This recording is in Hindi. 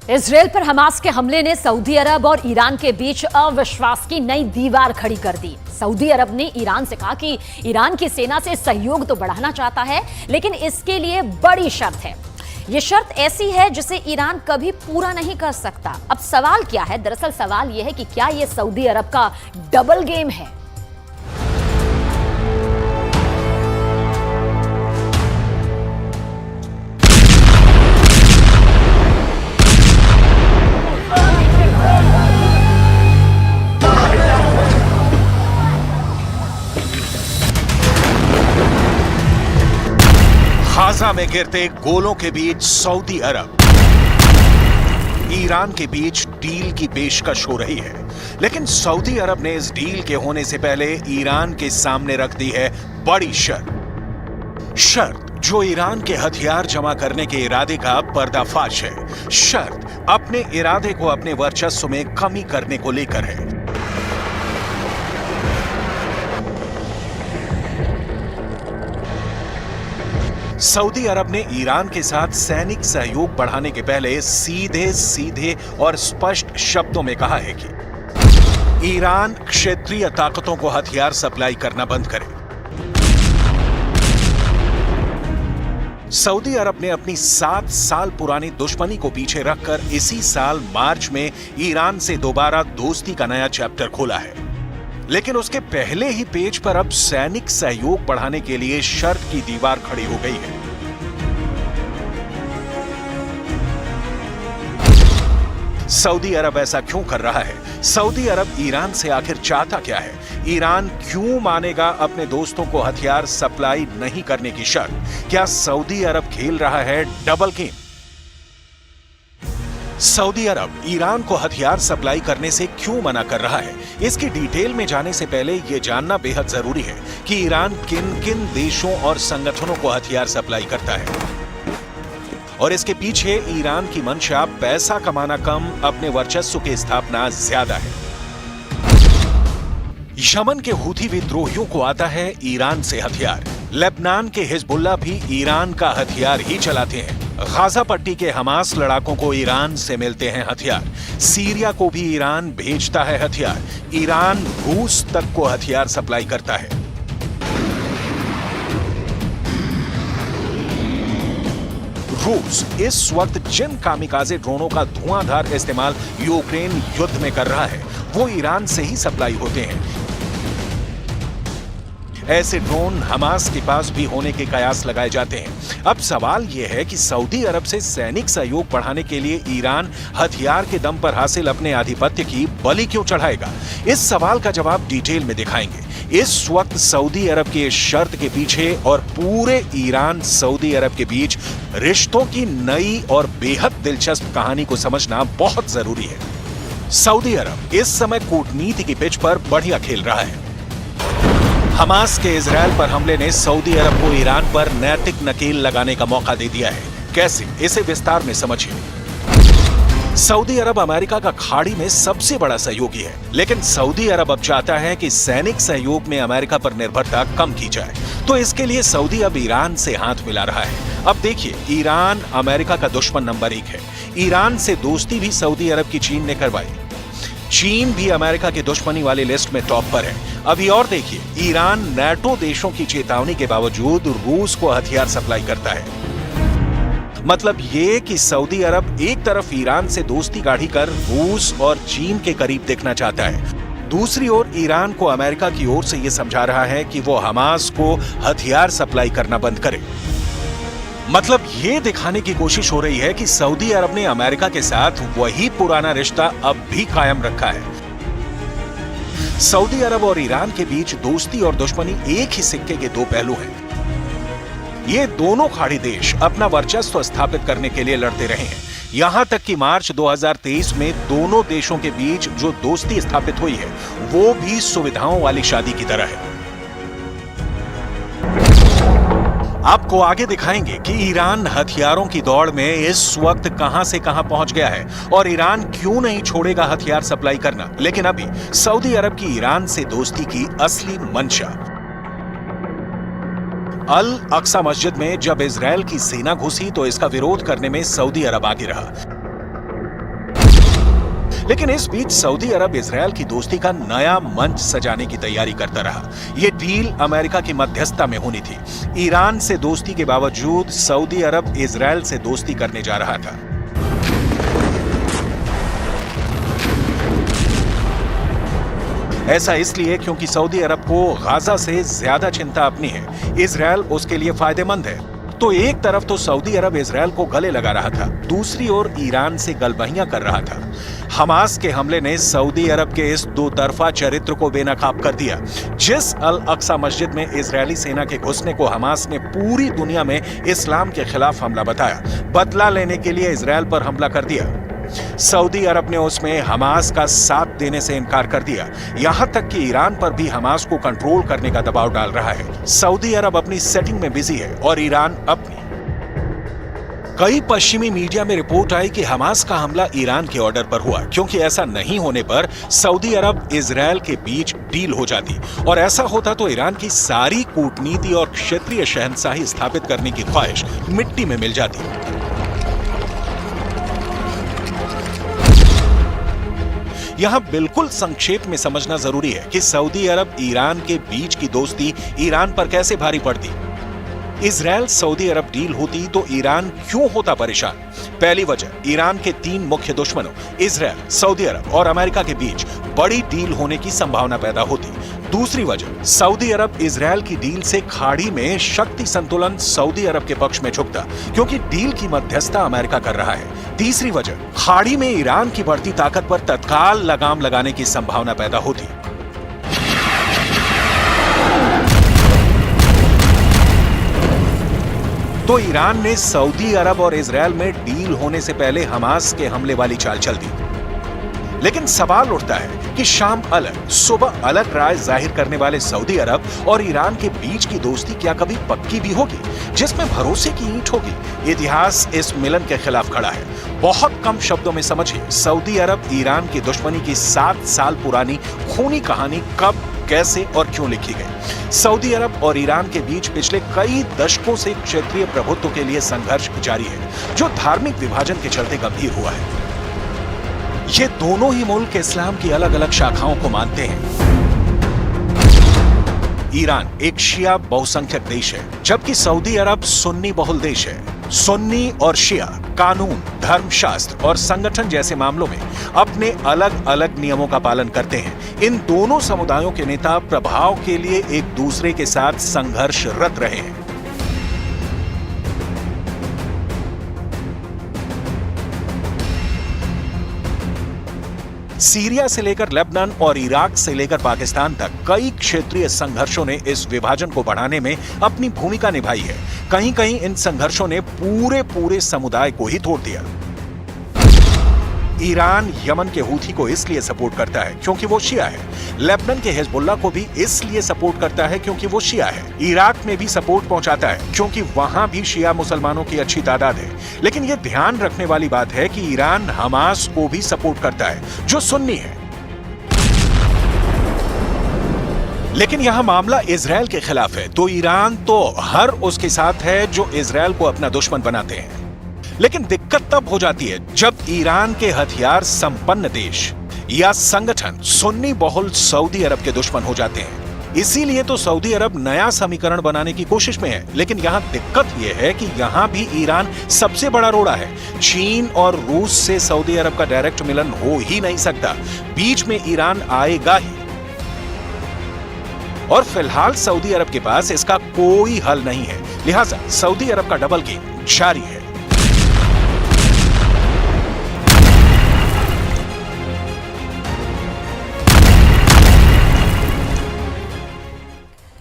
इजरायल पर हमास के हमले ने सऊदी अरब और ईरान के बीच अविश्वास की नई दीवार खड़ी कर दी। सऊदी अरब ने ईरान से कहा कि ईरान की सेना से सहयोग तो बढ़ाना चाहता है, लेकिन इसके लिए बड़ी शर्त है। यह शर्त ऐसी है जिसे ईरान कभी पूरा नहीं कर सकता। अब सवाल क्या है? दरअसल सवाल यह है कि क्या यह सऊदी अरब का डबल गेम है? गाजा में गिरते गोलों के बीच सऊदी अरब ईरान के बीच डील की पेशकश हो रही है, लेकिन सऊदी अरब ने इस डील के होने से पहले ईरान के सामने रख दी है बड़ी शर्त जो ईरान के हथियार जमा करने के इरादे का पर्दाफाश है। शर्त अपने इरादे को अपने वर्चस्व में कमी करने को लेकर है। सऊदी अरब ने ईरान के साथ सैनिक सहयोग बढ़ाने के पहले सीधे और स्पष्ट शब्दों में कहा है कि ईरान क्षेत्रीय ताकतों को हथियार सप्लाई करना बंद करे। सऊदी अरब ने अपनी 7 साल पुरानी दुश्मनी को पीछे रखकर इसी साल मार्च में ईरान से दोबारा दोस्ती का नया चैप्टर खोला है, लेकिन उसके पहले ही पेज पर अब सैनिक सहयोग बढ़ाने के लिए शर्त की दीवार खड़ी हो गई है। सऊदी अरब ऐसा क्यों कर रहा है? सऊदी अरब ईरान से आखिर चाहता क्या है? ईरान क्यों मानेगा अपने दोस्तों को हथियार सप्लाई नहीं करने की शर्त? क्या सऊदी अरब खेल रहा है डबल गेम? सऊदी अरब ईरान को हथियार सप्लाई करने से क्यों मना कर रहा है? इसकी डिटेल में जाने से पहले यह जानना बेहद जरूरी है कि ईरान किन किन देशों और संगठनों को हथियार सप्लाई करता है, और इसके पीछे ईरान की मंशा पैसा कमाना कम, अपने वर्चस्व की स्थापना ज्यादा है। यमन के हूथी विद्रोहियों को आता है ईरान से हथियार। लेबनान के हिजबुल्लाह भी ईरान का हथियार ही चलाते हैं। गाजा पट्टी के हमास लड़ाकों को ईरान से मिलते हैं हथियार। सीरिया को भी ईरान भेजता है हथियार। ईरान रूस तक को हथियार सप्लाई करता है। रूस इस वक्त जिन कामिकाजे ड्रोनों का धुआंधार इस्तेमाल यूक्रेन युद्ध में कर रहा है, वो ईरान से ही सप्लाई होते हैं। ऐसे ड्रोन हमास के पास भी होने के कयास लगाए जाते हैं। अब सवाल यह है कि सऊदी अरब से सैनिक सहयोग बढ़ाने के लिए ईरान हथियार के दम पर हासिल अपने आधिपत्य की बलि क्यों चढ़ाएगा? इस सवाल का जवाब डिटेल में दिखाएंगे। इस वक्त सऊदी अरब की इस शर्त के पीछे और पूरे ईरान सऊदी अरब के बीच रिश्तों की नई और बेहद दिलचस्प कहानी को समझना बहुत जरूरी है। सऊदी अरब इस समय कूटनीति की पिच पर बढ़िया खेल रहा है। हमास के इजरायल पर हमले ने सऊदी अरब को ईरान पर नैतिक नकेल लगाने का मौका दे दिया है। कैसे? इसे विस्तार में समझिए। सऊदी अरब अमेरिका का खाड़ी में सबसे बड़ा सहयोगी है, लेकिन सऊदी अरब अब चाहता है कि सैनिक सहयोग में अमेरिका पर निर्भरता कम की जाए। तो इसके लिए सऊदी अब ईरान से हाथ मिला रहा है। अब देखिए, ईरान अमेरिका का दुश्मन नंबर 1 है। ईरान से दोस्ती भी सऊदी अरब की चीन ने करवाई। चीन भी अमेरिका की दुश्मनी वाली लिस्ट में टॉप पर है। अभी और देखिए, ईरान नाटो देशों की चेतावनी के बावजूद रूस को हथियार सप्लाई करता है। मतलब ये कि सऊदी अरब एक तरफ ईरान से दोस्ती गाढ़ी कर रूस और चीन के करीब देखना चाहता है, दूसरी ओर ईरान को अमेरिका की ओर से यह समझा रहा है कि वो हमास को हथियार सप्लाई करना बंद करे। मतलब ये दिखाने की कोशिश हो रही है कि सऊदी अरब ने अमेरिका के साथ वही पुराना रिश्ता अब भी कायम रखा है। सऊदी अरब और ईरान के बीच दोस्ती और दुश्मनी एक ही सिक्के के दो पहलू हैं। ये दोनों खाड़ी देश अपना वर्चस्व स्थापित करने के लिए लड़ते रहे हैं। यहां तक कि मार्च 2023 में दोनों देशों के बीच जो दोस्ती स्थापित हुई है, वो भी सुविधाओं वाली शादी की तरह है। आपको आगे दिखाएंगे कि ईरान हथियारों की दौड़ में इस वक्त कहां से कहां पहुंच गया है और ईरान क्यों नहीं छोड़ेगा हथियार सप्लाई करना। लेकिन अभी सऊदी अरब की ईरान से दोस्ती की असली मंशा। अल अक्सा मस्जिद में जब इजरायल की सेना घुसी तो इसका विरोध करने में सऊदी अरब आगे रहा। लेकिन इस बीच सऊदी अरब इजरायल की दोस्ती का नया मंच सजाने की तैयारी करता रहा। ये डील अमेरिका की मध्यस्थता में होनी थी। ईरान से दोस्ती के बावजूद सऊदी अरब इजरायल से दोस्ती करने जा रहा था। ऐसा इसलिए क्योंकि सऊदी अरब को गाजा से ज्यादा चिंता अपनी है, इजरायल उसके लिए फायदेमंद है। तो एक तरफ तो सऊदी अरब इजरायल को गले लगा रहा था, दूसरी ओर ईरान से गलबहियां कर रहा था। हमास के हमले ने सऊदी अरब के इस दो तरफा चरित्र को बेनकाब कर दिया। जिस अल अक्सा मस्जिद में इजरायली सेना के घुसने को हमास ने पूरी दुनिया में इस्लाम के खिलाफ हमला बताया, बदला लेने के लिए इजरायल पर हमला कर दिया। सऊदी अरब ने उसमें हमास का साथ देने से इनकार कर दिया। यहां तक कि ईरान पर भी हमास को कंट्रोल करने का दबाव डाल रहा है। सऊदी अरब अपनी सेटिंग में बिजी है और ईरान अपनी। कई पश्चिमी मीडिया में रिपोर्ट आई कि हमास का हमला ईरान के ऑर्डर पर हुआ, क्योंकि ऐसा नहीं होने पर सऊदी अरब इजरायल के बीच डील हो जाती और ऐसा होता तो ईरान की सारी कूटनीति और क्षेत्रीय शहंशाही स्थापित करने की ख्वाहिश मिट्टी में मिल जाती। यहां बिल्कुल संक्षेप में समझना जरूरी है कि सऊदी अरब ईरान के बीच की दोस्ती ईरान पर कैसे भारी पड़ती। इजरायल सऊदी अरब डील होती तो ईरान क्यों होता परेशान? पहली वजह, ईरान के 3 मुख्य दुश्मनों इजरायल, सऊदी अरब और अमेरिका के बीच बड़ी डील होने की संभावना पैदा होती। दूसरी वजह, सऊदी अरब इजरायल की डील से खाड़ी में शक्ति संतुलन सऊदी अरब के पक्ष में झुकता, क्योंकि डील की मध्यस्थता अमेरिका कर रहा है। तीसरी वजह, खाड़ी में ईरान की बढ़ती ताकत पर तत्काल लगाम लगाने की संभावना पैदा होती। तो ईरान ने सऊदी अरब और इजरायल में डील होने से पहले हमास के हमले वाली चाल चल दी। लेकिन सवाल उठता है कि शाम अलग, सुबह अलग राय जाहिर करने वाले सऊदी अरब और ईरान के बीच की दोस्ती क्या कभी पक्की भी होगी, जिसमें भरोसे की ईंट होगी? इतिहास इस मिलन के खिलाफ खड़ा है। बहुत कम शब्दों में समझिए, सऊदी अरब ईरान की दुश्मनी की 7 साल पुरानी खूनी कहानी कब, कैसे और क्यों लिखी गई। सऊदी अरब और ईरान के बीच पिछले कई दशकों से क्षेत्रीय प्रभुत्व के लिए संघर्ष जारी है, जो धार्मिक विभाजन के चलते गंभीर हुआ है। ये दोनों ही मुल्क इस्लाम की अलग अलग शाखाओं को मानते हैं। ईरान एक शिया बहुसंख्यक देश है, जबकि सऊदी अरब सुन्नी बहुल देश है। सुन्नी और शिया कानून, धर्मशास्त्र और संगठन जैसे मामलों में अपने अलग अलग नियमों का पालन करते हैं। इन दोनों समुदायों के नेता प्रभाव के लिए एक दूसरे के साथ संघर्षरत रहे हैं। सीरिया से लेकर लेबनान और इराक से लेकर पाकिस्तान तक कई क्षेत्रीय संघर्षों ने इस विभाजन को बढ़ाने में अपनी भूमिका निभाई है। कहीं कहीं इन संघर्षों ने पूरे समुदाय को ही तोड़ दिया। ईरान यमन के हूथी को इसलिए सपोर्ट करता है क्योंकि वो शिया है। लेबनान के हिजबुल्लाह को भी इसलिए सपोर्ट करता है क्योंकि वो शिया है। इराक में भी सपोर्ट पहुंचाता है क्योंकि वहां भी शिया मुसलमानों की अच्छी तादाद है। लेकिन यह ध्यान रखने वाली बात है कि ईरान हमास को भी सपोर्ट करता है, जो सुन्नी है। लेकिन यहां मामला इजरायल के खिलाफ है, तो ईरान तो हर उसके साथ है जो इजरायल को अपना दुश्मन बनाते हैं। लेकिन दिक्कत तब हो जाती है जब ईरान के हथियार संपन्न देश या संगठन सुन्नी बहुल सऊदी अरब के दुश्मन हो जाते हैं। इसीलिए तो सऊदी अरब नया समीकरण बनाने की कोशिश में है। लेकिन यहां दिक्कत यह है कि यहां भी ईरान सबसे बड़ा रोड़ा है। चीन और रूस से सऊदी अरब का डायरेक्ट मिलन हो ही नहीं सकता, बीच में ईरान आएगा ही। और फिलहाल सऊदी अरब के पास इसका कोई हल नहीं है, लिहाजा सऊदी अरब का डबल गेम जारी है।